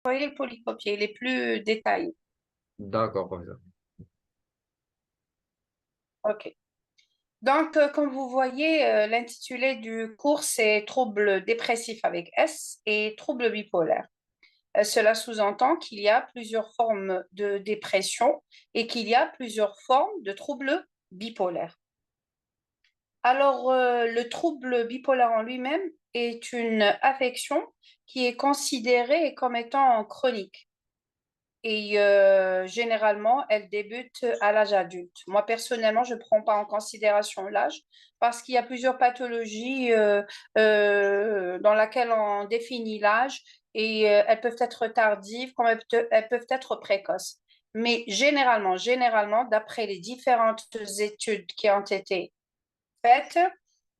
voyez le polycopier, il est plus détaillé. D'accord, professeur. OK. Donc, comme vous voyez, l'intitulé du cours, c'est troubles dépressifs avec S et troubles bipolaires. Cela sous-entend qu'il y a plusieurs formes de dépression et qu'il y a plusieurs formes de troubles bipolaires. Alors, le trouble bipolaire en lui-même est une affection qui est considérée comme étant chronique. Et généralement, elle débute à l'âge adulte. Moi, personnellement, je ne prends pas en considération l'âge parce qu'il y a plusieurs pathologies dans lesquelles on définit l'âge et elles peuvent être tardives comme elles peuvent être précoces. Mais généralement, d'après les différentes études qui ont été faites,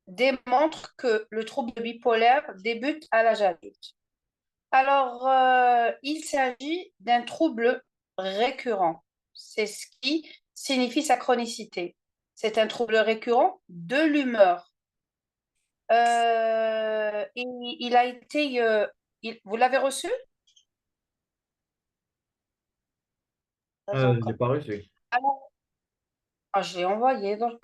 démontrent que le trouble bipolaire débute à l'âge adulte. Alors, il s'agit d'un trouble récurrent. C'est ce qui signifie sa chronicité. C'est un trouble récurrent de l'humeur. Il a été... vous l'avez reçu? Pas Je l'ai encore. pas reçu. Alors, je l'ai envoyé donc.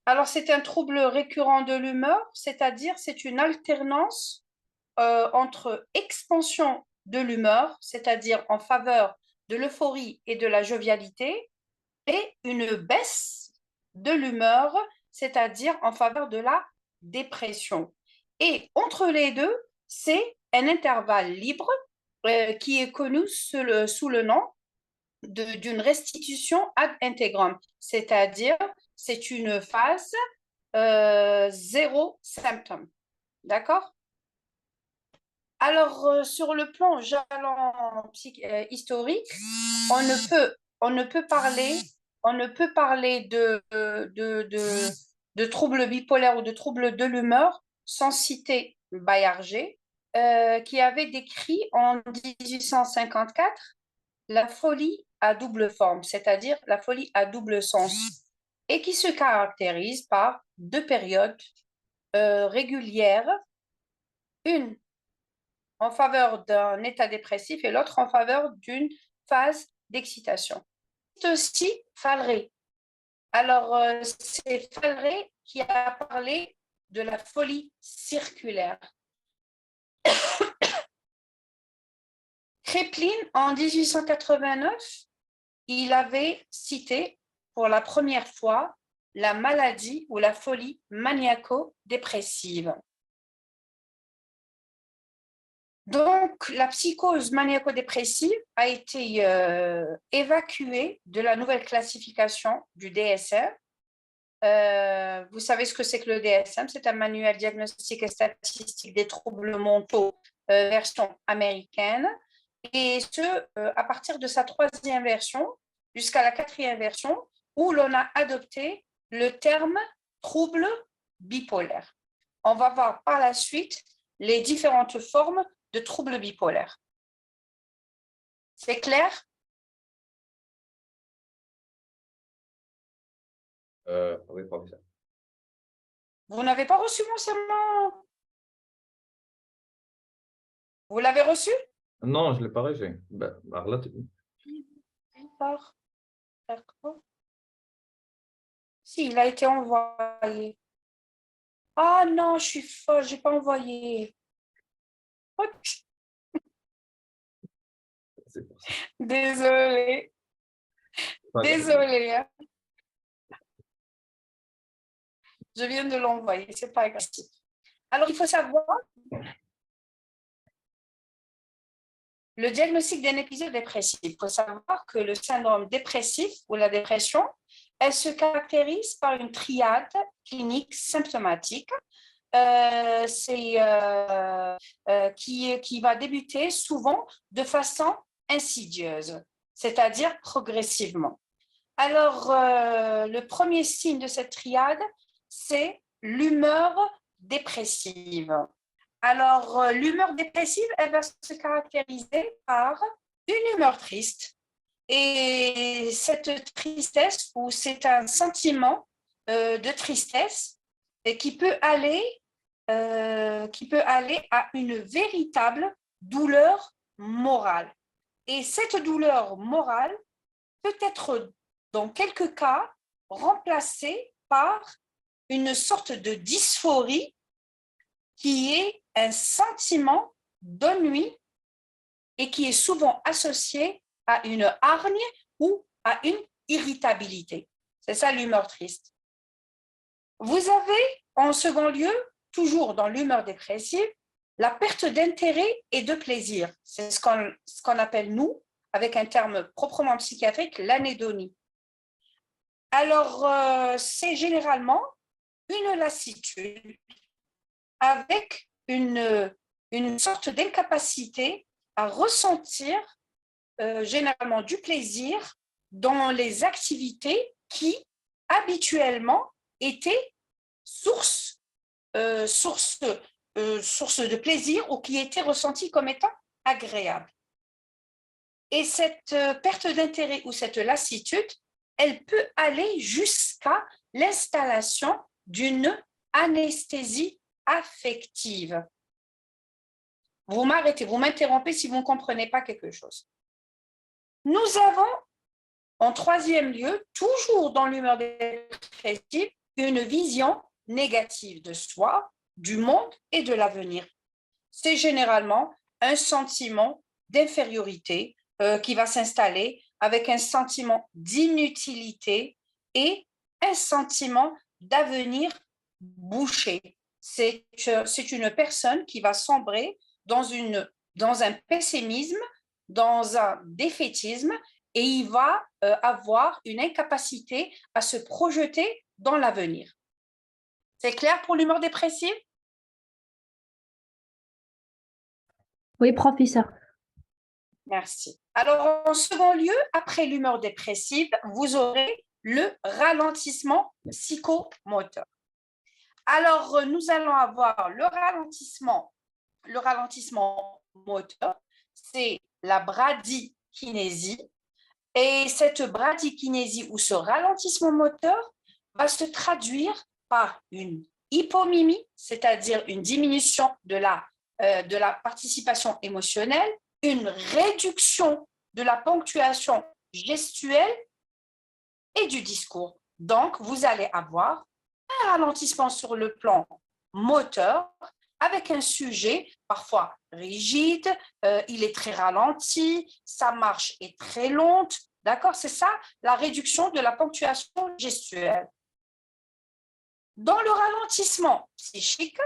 Alors, c'est un trouble récurrent de l'humeur, c'est-à-dire c'est une alternance entre expansion de l'humeur, c'est-à-dire en faveur de l'euphorie et de la jovialité, et une baisse de l'humeur, c'est-à-dire en faveur de la dépression. Et entre les deux, c'est un intervalle libre qui est connu sous le nom d'une restitution ad intégram, c'est-à-dire c'est une phase zéro symptôme. D'accord? Alors, sur le plan jalon historique, on ne peut parler, on ne peut parler de troubles bipolaires ou de troubles de l'humeur sans citer Baillarger, qui avait décrit en 1854 la folie à double forme, c'est-à-dire la folie à double sens, et qui se caractérise par deux périodes régulières, une en faveur d'un état dépressif et l'autre en faveur d'une phase d'excitation. C'est aussi Falleret. Alors, c'est Falleret qui a parlé de la folie circulaire. Kraepelin, en 1889, il avait cité pour la première fois la maladie ou la folie maniaco-dépressive. Donc, la psychose maniaco-dépressive a été évacuée de la nouvelle classification du DSM. Vous savez ce que c'est que le DSM? C'est un manuel diagnostique et statistique des troubles mentaux, version américaine. Et ce, à partir de sa troisième version jusqu'à la quatrième version, où l'on a adopté le terme trouble bipolaire. On va voir par la suite les différentes formes de troubles bipolaires. C'est clair? Oui, professeur. Vous n'avez pas reçu mon serment? Vous l'avez reçu? Non, je ne l'ai pas reçu. Là, D'accord. D'accord. Si, il a été envoyé. Ah non, je suis folle, je n'ai pas envoyé. c'est pour ça. Désolée. Pas grave. Désolée. Hein. Je viens de l'envoyer, c'est pas grave. Alors, il faut savoir, le diagnostic d'un épisode dépressif. Il faut savoir que le syndrome dépressif ou la dépression, elle se caractérise par une triade clinique symptomatique qui va débuter souvent de façon insidieuse, c'est-à-dire progressivement. Alors, le premier signe de cette triade, c'est l'humeur dépressive. Alors, l'humeur dépressive, elle va se caractériser par une humeur triste. Et cette tristesse, ou c'est un sentiment de tristesse et qui peut aller à une véritable douleur morale. Et cette douleur morale peut être, dans quelques cas, remplacée par une sorte de dysphorie qui est un sentiment d'ennui et qui est souvent associé à une hargne ou à une irritabilité. C'est ça l'humeur triste. Vous avez, en second lieu, toujours dans l'humeur dépressive, la perte d'intérêt et de plaisir. C'est ce qu'on appelle, nous, avec un terme proprement psychiatrique, l'anédonie. Alors, c'est généralement une lassitude avec une sorte d'incapacité à ressentir généralement du plaisir dans les activités qui habituellement étaient source de plaisir ou qui étaient ressenties comme étant agréables. Et cette perte d'intérêt ou cette lassitude, elle peut aller jusqu'à l'installation d'une anesthésie affective. Vous m'arrêtez, vous m'interrompez si vous ne comprenez pas quelque chose. Nous avons, en troisième lieu, toujours dans l'humeur dépressive, une vision négative de soi, du monde et de l'avenir. C'est généralement un sentiment d'infériorité qui va s'installer avec un sentiment d'inutilité et un sentiment d'avenir bouché. C'est une personne qui va sombrer dans un pessimisme, dans un défaitisme, et il va avoir une incapacité à se projeter dans l'avenir. C'est clair pour l'humeur dépressive? Oui, professeur. Merci. Alors, en second lieu, après l'humeur dépressive, vous aurez le ralentissement psychomoteur. Alors, nous allons avoir le ralentissement moteur, c'est la bradykinésie. Et cette bradykinésie ou ce ralentissement moteur va se traduire par une hypomimie, c'est-à-dire une diminution de la participation émotionnelle, une réduction de la ponctuation gestuelle et du discours. Donc, vous allez avoir un ralentissement sur le plan moteur avec un sujet parfois rigide, il est très ralenti, sa marche est très lente, d'accord? C'est ça, la réduction de la ponctuation gestuelle. Dans le ralentissement psychique,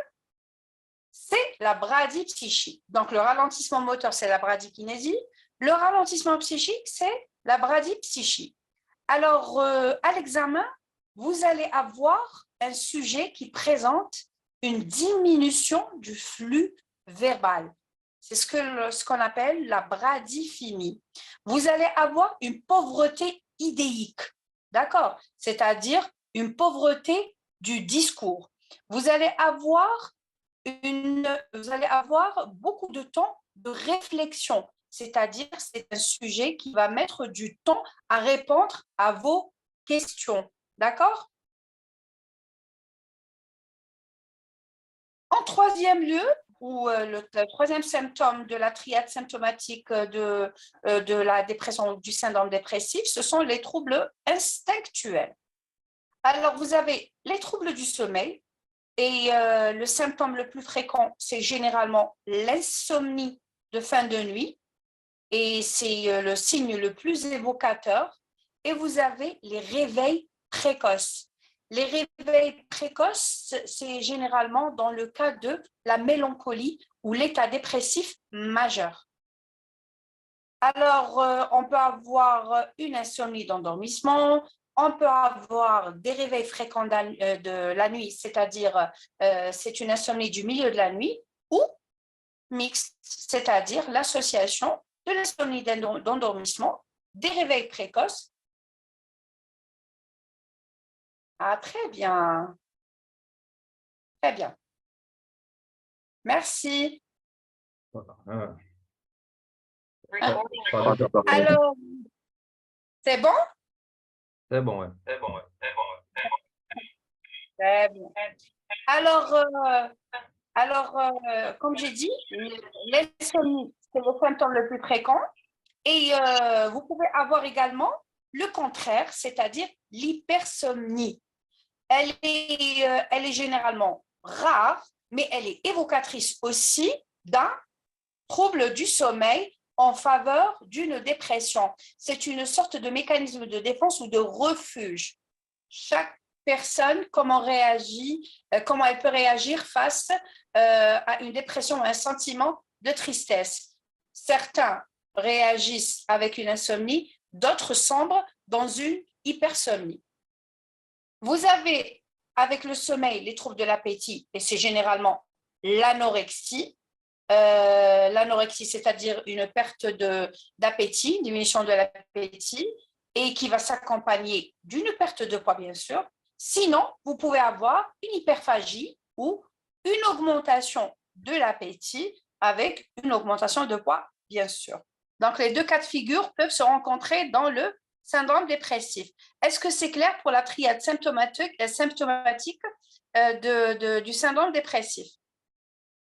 c'est la bradypsychie. Donc, le ralentissement moteur, c'est la bradykinésie. Le ralentissement psychique, c'est la bradypsychie. Alors, à l'examen, vous allez avoir un sujet qui présente une diminution du flux verbal. C'est ce qu'on appelle la bradyphymie. Vous allez avoir une pauvreté idéique, d'accord? C'est-à-dire une pauvreté du discours. Vous allez avoir beaucoup de temps de réflexion, c'est-à-dire c'est un sujet qui va mettre du temps à répondre à vos questions, d'accord? En troisième lieu, ou le troisième symptôme de la triade symptomatique de la dépression, du syndrome dépressif, ce sont les troubles instinctuels. Alors, vous avez les troubles du sommeil, et le symptôme le plus fréquent, c'est généralement l'insomnie de fin de nuit, et c'est le signe le plus évocateur. Et vous avez les réveils précoces. Les réveils précoces, c'est généralement dans le cas de la mélancolie ou l'état dépressif majeur. Alors, on peut avoir une insomnie d'endormissement, on peut avoir des réveils fréquents de la nuit, c'est-à-dire c'est une insomnie du milieu de la nuit, ou mixte, c'est-à-dire l'association de l'insomnie d'endormissement, des réveils précoces. Ah, très bien. Très bien. Merci. Alors, c'est bon? C'est bon, ouais. Très bien. Alors, comme j'ai dit, l'insomnie, c'est le symptôme le plus fréquent. Et vous pouvez avoir également le contraire, c'est-à-dire l'hypersomnie. Elle est généralement rare, mais elle est évocatrice aussi d'un trouble du sommeil en faveur d'une dépression. C'est une sorte de mécanisme de défense ou de refuge. Chaque personne, comment elle peut réagir face à une dépression ou un sentiment de tristesse. Certains réagissent avec une insomnie, d'autres sombrent dans une hypersomnie. Vous avez, avec le sommeil, les troubles de l'appétit, et c'est généralement l'anorexie. L'anorexie, c'est-à-dire une perte d'appétit, diminution de l'appétit, et qui va s'accompagner d'une perte de poids, bien sûr. Sinon, vous pouvez avoir une hyperphagie ou une augmentation de l'appétit avec une augmentation de poids, bien sûr. Donc, les deux cas de figure peuvent se rencontrer dans le syndrome dépressif. Est-ce que c'est clair pour la triade symptomatique du syndrome dépressif?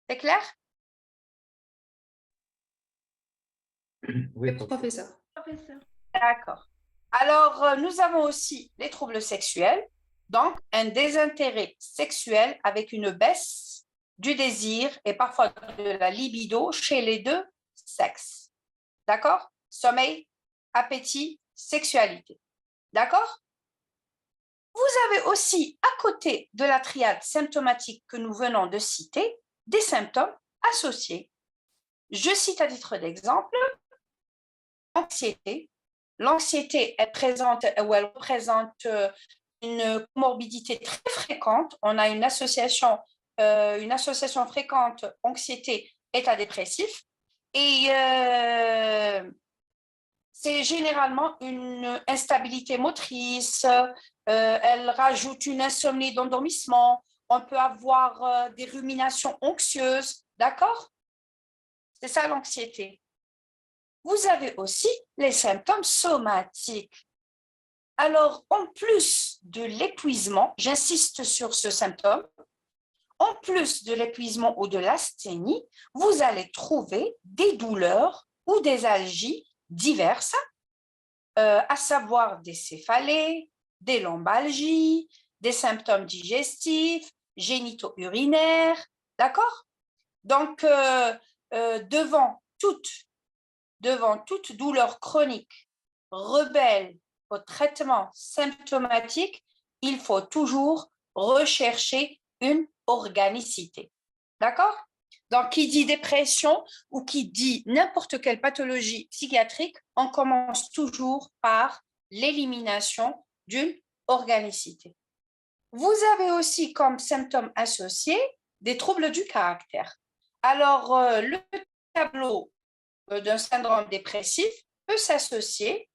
C'est clair? Oui, Professeur. D'accord. Alors, nous avons aussi les troubles sexuels, donc un désintérêt sexuel avec une baisse du désir et parfois de la libido chez les deux sexes. D'accord? Sommeil, appétit, sexualité. D'accord? Vous avez aussi, à côté de la triade symptomatique que nous venons de citer, des symptômes associés. Je cite à titre d'exemple l'anxiété. L'anxiété est présente ou elle représente une comorbidité très fréquente. On a une association fréquente anxiété état dépressif et c'est généralement une instabilité motrice. Elle rajoute une insomnie d'endormissement. On peut avoir des ruminations anxieuses, d'accord? C'est ça l'anxiété. Vous avez aussi les symptômes somatiques. Alors, en plus de l'épuisement, j'insiste sur ce symptôme, en plus de l'épuisement ou de l'asthénie, vous allez trouver des douleurs ou des algies diverses, à savoir des céphalées, des lombalgies, des symptômes digestifs, génito-urinaires, d'accord? Donc, devant toute douleur chronique rebelle au traitement symptomatique, il faut toujours rechercher une organicité. D'accord? Donc, qui dit dépression ou qui dit n'importe quelle pathologie psychiatrique, on commence toujours par l'élimination d'une organicité. Vous avez aussi comme symptômes associés des troubles du caractère. Alors, le tableau d'un syndrome dépressif peut s'associer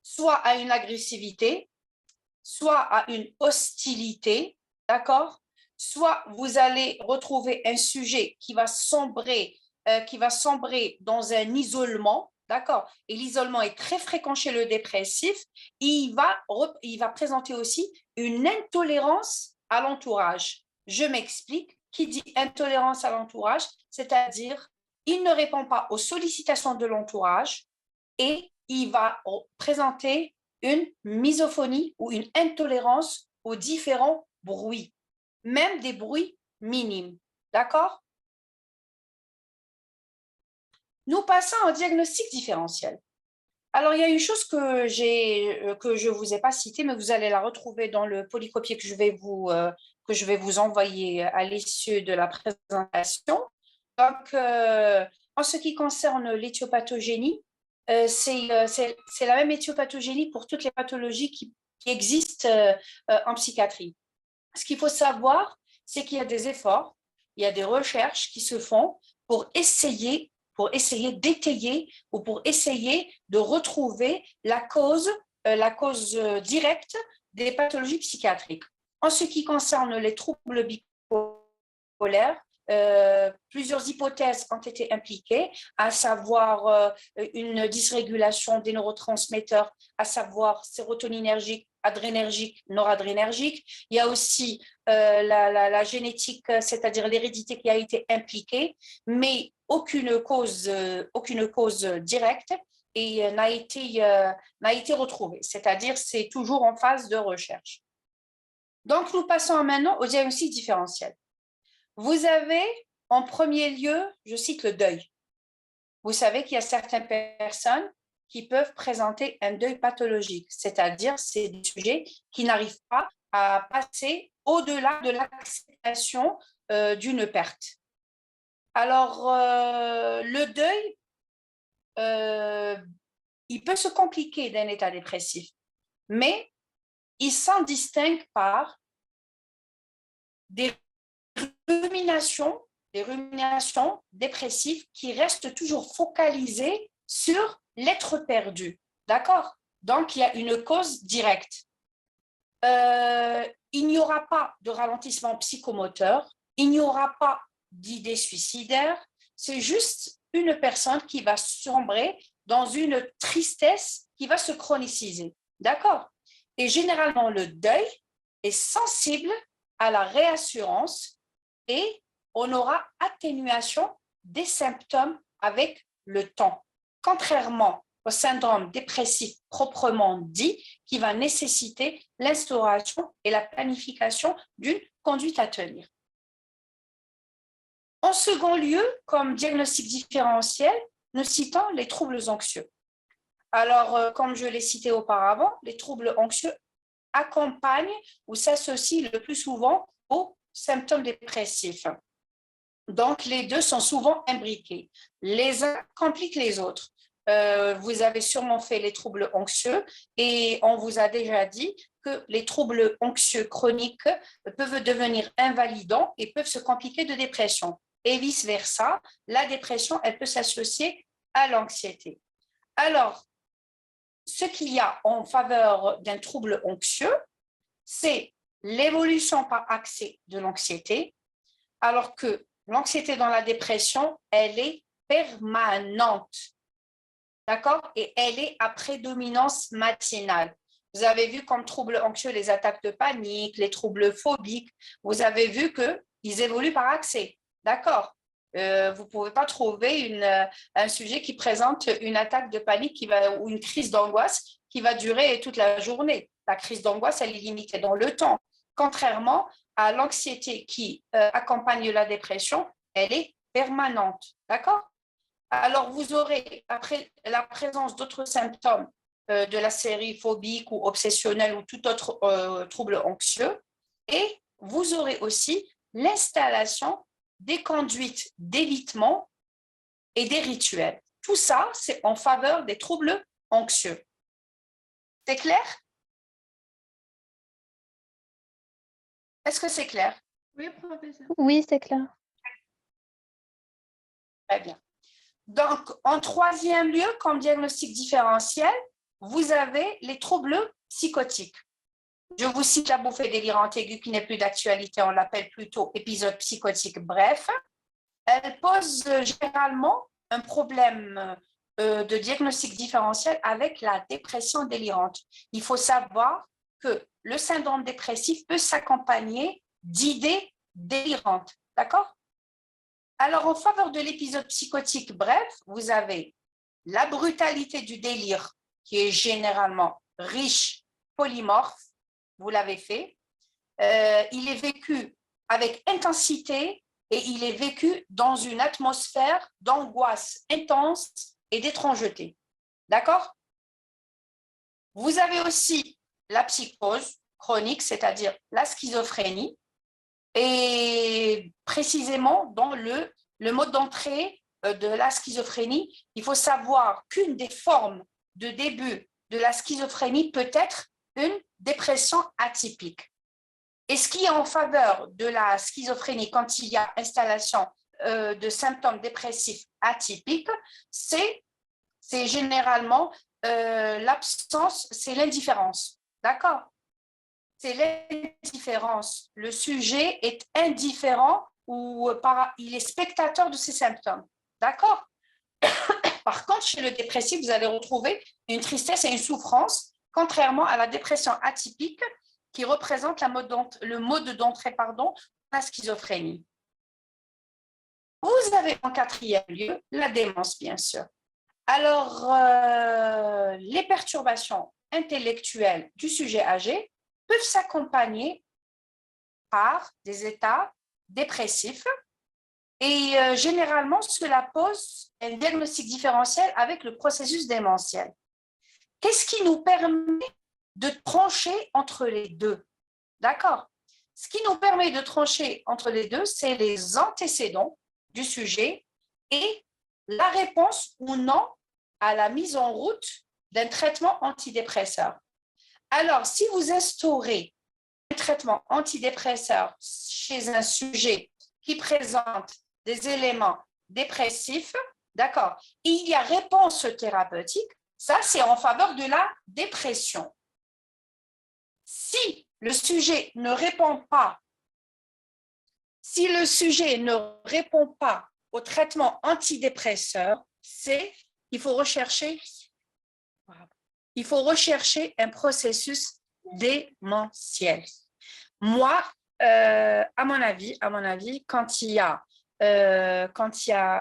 soit à une agressivité, soit à une hostilité, d'accord? Soit vous allez retrouver un sujet qui va sombrer dans un isolement, d'accord? Et l'isolement est très fréquent chez le dépressif. Il va présenter aussi une intolérance à l'entourage. Je m'explique. Qui dit intolérance à l'entourage, c'est-à-dire il ne répond pas aux sollicitations de l'entourage et il va présenter une misophonie ou une intolérance aux différents bruits, même des bruits minimes. D'accord? Nous passons au diagnostic différentiel. Alors, il y a une chose que je ne vous ai pas citée, mais vous allez la retrouver dans le polycopier que je vais vous envoyer à l'issue de la présentation. Donc, en ce qui concerne l'éthiopathogénie, c'est la même éthiopathogénie pour toutes les pathologies qui existent en psychiatrie. Ce qu'il faut savoir, c'est qu'il y a des efforts, il y a des recherches qui se font pour essayer d'étayer ou pour essayer de retrouver la cause directe des pathologies psychiatriques. En ce qui concerne les troubles bipolaires, plusieurs hypothèses ont été impliquées, à savoir une dysrégulation des neurotransmetteurs, à savoir sérotoninergique, adrénergique, noradrénergique. Il y a aussi la génétique, c'est-à-dire l'hérédité qui a été impliquée, mais aucune cause directe et n'a été retrouvée. C'est-à-dire, c'est toujours en phase de recherche. Donc, nous passons maintenant au diagnostic différentiel. Vous avez en premier lieu, je cite le deuil. Vous savez qu'il y a certaines personnes qui peuvent présenter un deuil pathologique, c'est-à-dire c'est des sujets qui n'arrivent pas à passer au-delà de l'acceptation d'une perte. Alors, le deuil, il peut se compliquer d'un état dépressif, mais il s'en distingue par des ruminations dépressives qui restent toujours focalisées sur l'être perdu. D'accord? Donc, il y a une cause directe. Il n'y aura pas de ralentissement psychomoteur, il n'y aura pas d'idées suicidaires, c'est juste une personne qui va sombrer dans une tristesse qui va se chroniciser. D'accord? Et généralement, le deuil est sensible à la réassurance et on aura atténuation des symptômes avec le temps, contrairement au syndrome dépressif proprement dit, qui va nécessiter l'instauration et la planification d'une conduite à tenir. En second lieu, comme diagnostic différentiel, nous citons les troubles anxieux. Alors, comme je l'ai cité auparavant, les troubles anxieux accompagnent ou s'associent le plus souvent aux symptômes dépressifs. Donc, les deux sont souvent imbriqués. Les uns compliquent les autres. Vous avez sûrement fait les troubles anxieux et on vous a déjà dit que les troubles anxieux chroniques peuvent devenir invalidants et peuvent se compliquer de dépression. Et vice-versa, la dépression, elle peut s'associer à l'anxiété. Alors, ce qu'il y a en faveur d'un trouble anxieux, c'est l'évolution par accès de l'anxiété, alors que l'anxiété dans la dépression, elle est permanente. D'accord? Et elle est à prédominance matinale. Vous avez vu comme troubles anxieux les attaques de panique, les troubles phobiques. Vous avez vu qu'ils évoluent par accès. D'accord? Vous ne pouvez pas trouver un sujet qui présente une attaque de panique ou une crise d'angoisse qui va durer toute la journée. La crise d'angoisse, elle est limitée dans le temps. Contrairement à l'anxiété qui accompagne la dépression, elle est permanente. D'accord? Alors, vous aurez, après la présence d'autres symptômes de la série phobique ou obsessionnelle ou tout autre trouble anxieux, et vous aurez aussi l'installation des conduites d'évitement et des rituels. Tout ça, c'est en faveur des troubles anxieux. C'est clair? Est-ce que c'est clair? Oui, professeur. Oui, c'est clair. Très bien. Donc, en troisième lieu, comme diagnostic différentiel, vous avez les troubles psychotiques. Je vous cite la bouffée délirante aiguë qui n'est plus d'actualité, on l'appelle plutôt épisode psychotique bref. Elle pose généralement un problème de diagnostic différentiel avec la dépression délirante. Il faut savoir que le syndrome dépressif peut s'accompagner d'idées délirantes. D'accord? Alors, en faveur de l'épisode psychotique bref, vous avez la brutalité du délire qui est généralement riche, polymorphe, vous l'avez fait. Il est vécu avec intensité et il est vécu dans une atmosphère d'angoisse intense et d'étrangeté. D'accord? Vous avez aussi la psychose chronique, c'est-à-dire la schizophrénie, et précisément dans le mode d'entrée de la schizophrénie, il faut savoir qu'une des formes de début de la schizophrénie peut être une dépression atypique. Et ce qui est en faveur de la schizophrénie quand il y a installation de symptômes dépressifs atypiques, c'est généralement l'absence, c'est l'indifférence. D'accord? C'est l'indifférence. Le sujet est indifférent ou il est spectateur de ses symptômes. D'accord? Par contre, chez le dépressif, vous allez retrouver une tristesse et une souffrance, contrairement à la dépression atypique qui représente le mode d'entrée, de la schizophrénie. Vous avez en quatrième lieu la démence, bien sûr. Alors, les perturbations intellectuelles du sujet âgé peuvent s'accompagner par des états dépressifs et généralement, cela pose un diagnostic différentiel avec le processus démentiel. Qu'est-ce qui nous permet de trancher entre les deux? D'accord? Ce qui nous permet de trancher entre les deux, c'est les antécédents du sujet et la réponse ou non à la mise en route d'un traitement antidépresseur. Alors, si vous instaurez un traitement antidépresseur chez un sujet qui présente des éléments dépressifs, d'accord, il y a réponse thérapeutique, ça c'est en faveur de la dépression. Si le sujet ne répond pas, au traitement antidépresseur, il faut rechercher un processus démentiel. Moi, à mon avis, quand il y a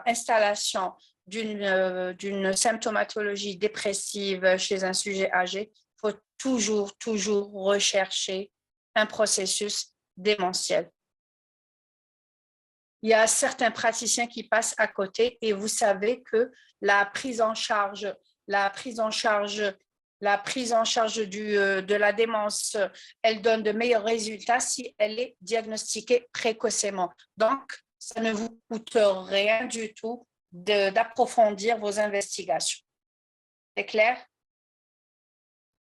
installation d'une symptomatologie dépressive chez un sujet âgé, il faut toujours rechercher un processus démentiel. Il y a certains praticiens qui passent à côté et vous savez que la prise en charge de la démence, elle donne de meilleurs résultats si elle est diagnostiquée précocement. Donc, ça ne vous coûte rien du tout d'approfondir vos investigations. C'est clair?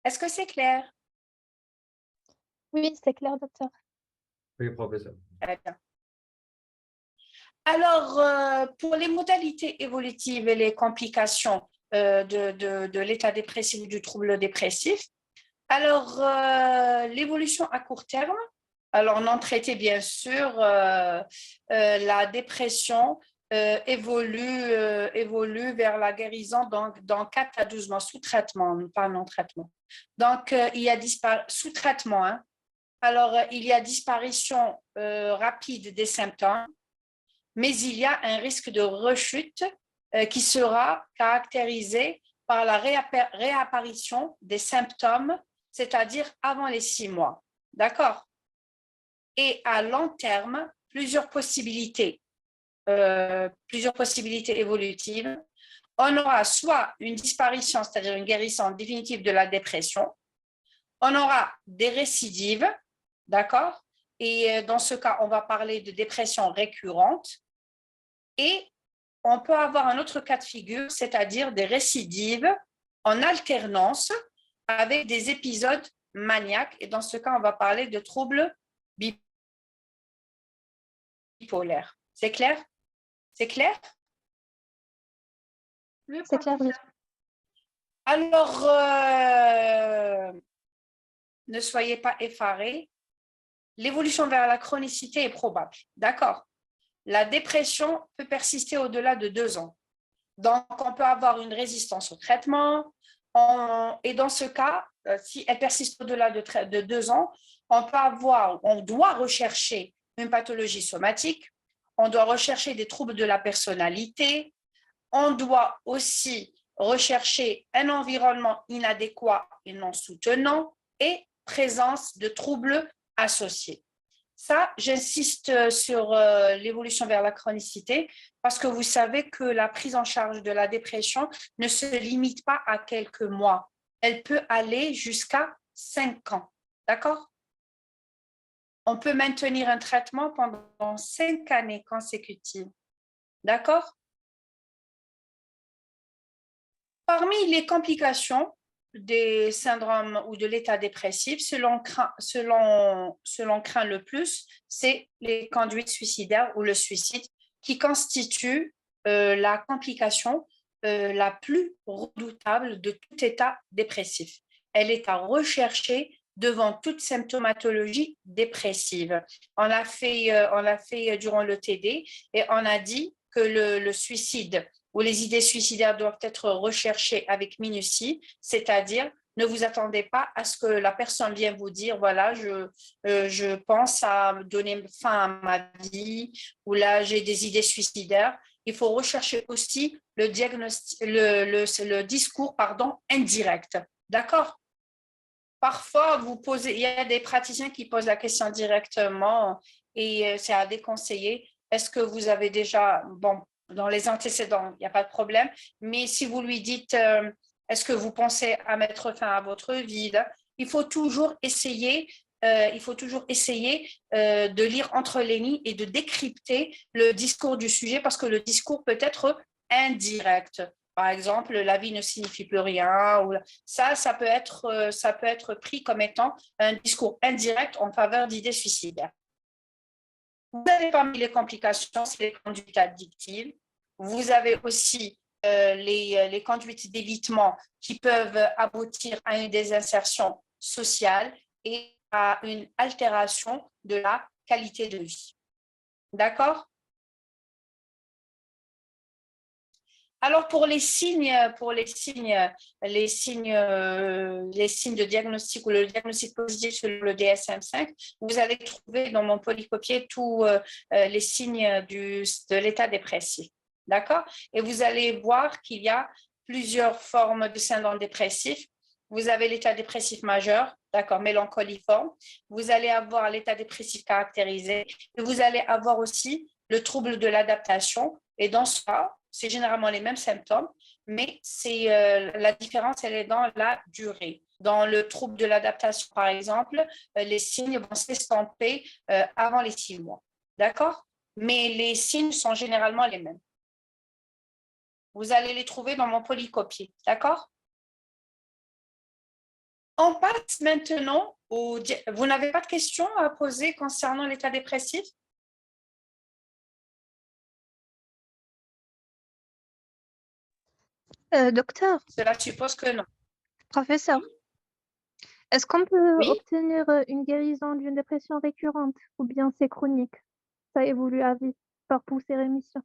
Est-ce que c'est clair? Oui, c'est clair, docteur. Oui, professeur. Très bien. Alors, pour les modalités évolutives et les complications de l'état dépressif ou du trouble dépressif, alors l'évolution à court terme, alors non traitée bien sûr, la dépression évolue vers la guérison dans 4 à 12 mois sous traitement, pas non traitement. Donc, il y a sous traitement, hein. Alors, il y a disparition rapide des symptômes, mais il y a un risque de rechute qui sera caractérisé par la réapparition des symptômes, c'est-à-dire avant les 6 mois. D'accord? Et à long terme, plusieurs possibilités évolutives. On aura soit une disparition, c'est-à-dire une guérison définitive de la dépression. On aura des récidives, d'accord? Et dans ce cas, on va parler de dépression récurrente. Et on peut avoir un autre cas de figure, c'est-à-dire des récidives en alternance avec des épisodes maniaques. Et dans ce cas, on va parler de troubles bipolaires. C'est clair? C'est clair? C'est clair, oui. Alors, ne soyez pas effarés. L'évolution vers la chronicité est probable. D'accord? La dépression peut persister au-delà de 2 ans. Donc, on peut avoir une résistance au traitement. Et dans ce cas, si elle persiste au-delà de 2 ans, on doit rechercher une pathologie somatique, on doit rechercher des troubles de la personnalité, on doit aussi rechercher un environnement inadéquat et non soutenant et présence de troubles associés. Ça, j'insiste sur l'évolution vers la chronicité parce que vous savez que la prise en charge de la dépression ne se limite pas à quelques mois. Elle peut aller jusqu'à 5 ans. D'accord? On peut maintenir un traitement pendant 5 années consécutives. D'accord? Parmi les complications des syndromes ou de l'état dépressif, selon craint le plus, c'est les conduites suicidaires ou le suicide qui constitue la complication la plus redoutable de tout état dépressif. Elle est à rechercher devant toute symptomatologie dépressive. On l'a fait durant le TD et on a dit que le suicide ou les idées suicidaires doivent être recherchées avec minutie, c'est-à-dire Ne vous attendez pas à ce que la personne vienne vous dire, voilà, je pense à donner fin à ma vie, ou là, j'ai des idées suicidaires. Il faut rechercher aussi le diagnostic, le discours, pardon, indirect. D'accord? Parfois, il y a des praticiens qui posent la question directement et c'est à déconseiller. Est-ce que vous avez déjà, bon, dans les antécédents, il n'y a pas de problème, mais si vous lui dites, est-ce que vous pensez à mettre fin à votre vie, il faut toujours essayer, de lire entre les lignes et de décrypter le discours du sujet parce que le discours peut être indirect. Par exemple, la vie ne signifie plus rien. Ou ça peut être pris comme étant un discours indirect en faveur d'idées suicidaires. Vous avez parmi les complications, c'est les conduites addictives. Vous avez aussi les conduites d'évitement qui peuvent aboutir à une désinsertion sociale et à une altération de la qualité de vie. D'accord? Alors pour les signes de diagnostic ou le diagnostic positif sur le DSM-5, vous allez trouver dans mon polycopier tous les signes de l'état dépressif. D'accord? Et vous allez voir qu'il y a plusieurs formes de syndrome dépressif. Vous avez l'état dépressif majeur, d'accord, mélancoliforme. Vous allez avoir l'état dépressif caractérisé. Et vous allez avoir aussi le trouble de l'adaptation. Et dans ce cas, c'est généralement les mêmes symptômes, mais la différence, elle est dans la durée. Dans le trouble de l'adaptation, par exemple, les signes vont s'estomper avant les 6 mois. D'accord? Mais les signes sont généralement les mêmes. Vous allez les trouver dans mon polycopier. D'accord? On passe maintenant au... Vous n'avez pas de questions à poser concernant l'état dépressif? Docteur, Cela suppose que non. professeur, est-ce qu'on peut Oui, obtenir une guérison d'une dépression récurrente ou bien c'est chronique? Ça évolue à vie par poussée rémission.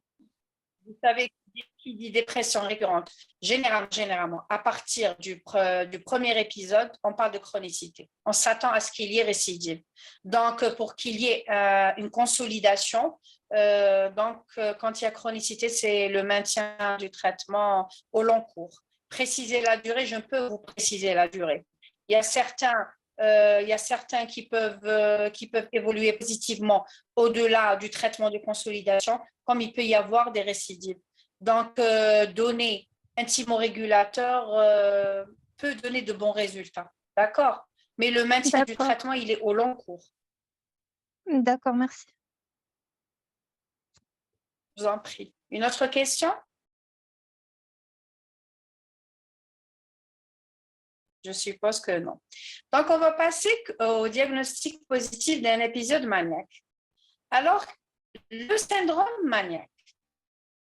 vous savez qui dit dépression récurrente, généralement, à partir du premier épisode, on parle de chronicité. On s'attend à ce qu'il y ait récidive. Donc, pour qu'il y ait une consolidation, quand il y a chronicité, c'est le maintien du traitement au long cours. Préciser la durée, je peux vous préciser la durée. Il y a certains qui peuvent évoluer positivement au-delà du traitement de consolidation, comme il peut y avoir des récidives. Donc, donner un thymorégulateur peut donner de bons résultats. D'accord? Mais le maintien du D'accord, traitement, il est au long cours. d'accord, merci. Je vous en prie. Une autre question? Je suppose que non. Donc, on va passer au diagnostic positif d'un épisode maniaque. Alors, le syndrome maniaque,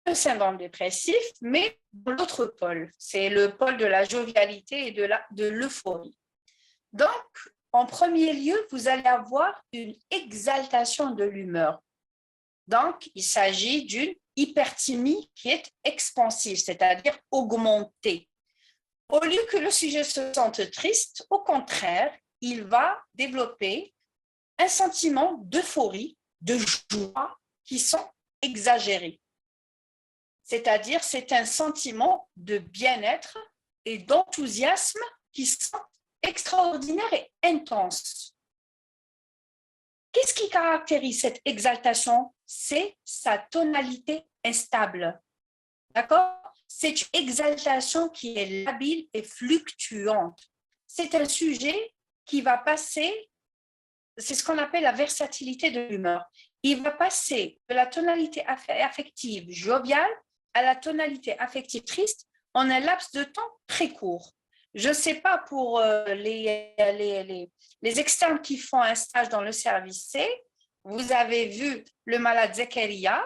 le syndrome dépressif, mais dans l'autre pôle, c'est le pôle de la jovialité et de l'euphorie. Donc, en premier lieu, vous allez avoir une exaltation de l'humeur. Donc, il s'agit d'une hyperthymie qui est expansive, c'est-à-dire augmentée. Au lieu que le sujet se sente triste, au contraire, il va développer un sentiment d'euphorie, de joie qui sont exagérés. C'est-à-dire, c'est un sentiment de bien-être et d'enthousiasme qui sont extraordinaires et intenses. Qu'est-ce qui caractérise cette exaltation? C'est sa tonalité instable. D'accord? C'est une exaltation qui est labile et fluctuante. C'est un sujet qui va passer, c'est ce qu'on appelle la versatilité de l'humeur. Il va passer de la tonalité affective joviale à la tonalité affective triste en un laps de temps très court. Je ne sais pas pour les externes qui font un stage dans le service C, vous avez vu le malade Zakaria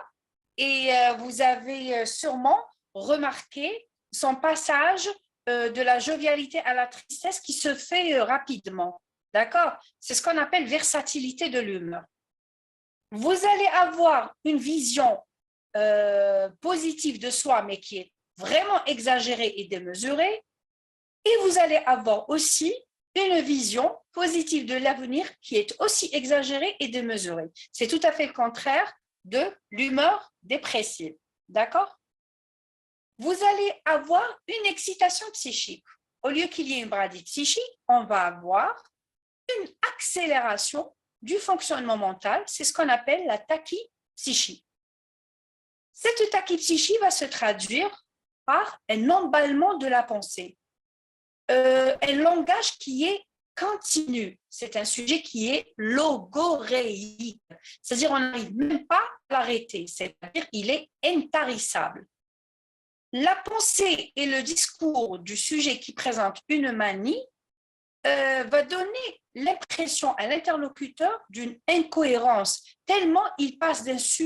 et vous avez sûrement remarqué son passage de la jovialité à la tristesse qui se fait rapidement. D'accord? C'est ce qu'on appelle versatilité de l'humeur. Vous allez avoir une vision positive de soi, mais qui est vraiment exagérée et démesurée. Et vous allez avoir aussi une vision positive de l'avenir qui est aussi exagérée et démesurée. C'est tout à fait le contraire de l'humeur dépressive. D'accord? Vous allez avoir une excitation psychique. Au lieu qu'il y ait une bradie psychique, on va avoir une accélération du fonctionnement mental. C'est ce qu'on appelle la tachypsychie. Cette tachypsychie va se traduire par un emballement de la pensée. Un langage qui est continu. C'est un sujet qui est logoréique. C'est-à-dire, on n'arrive même pas à l'arrêter. C'est-à-dire, il est intarissable. La pensée et le discours du sujet qui présente une manie va donner l'impression à l'interlocuteur d'une incohérence, tellement il passe d'un sujet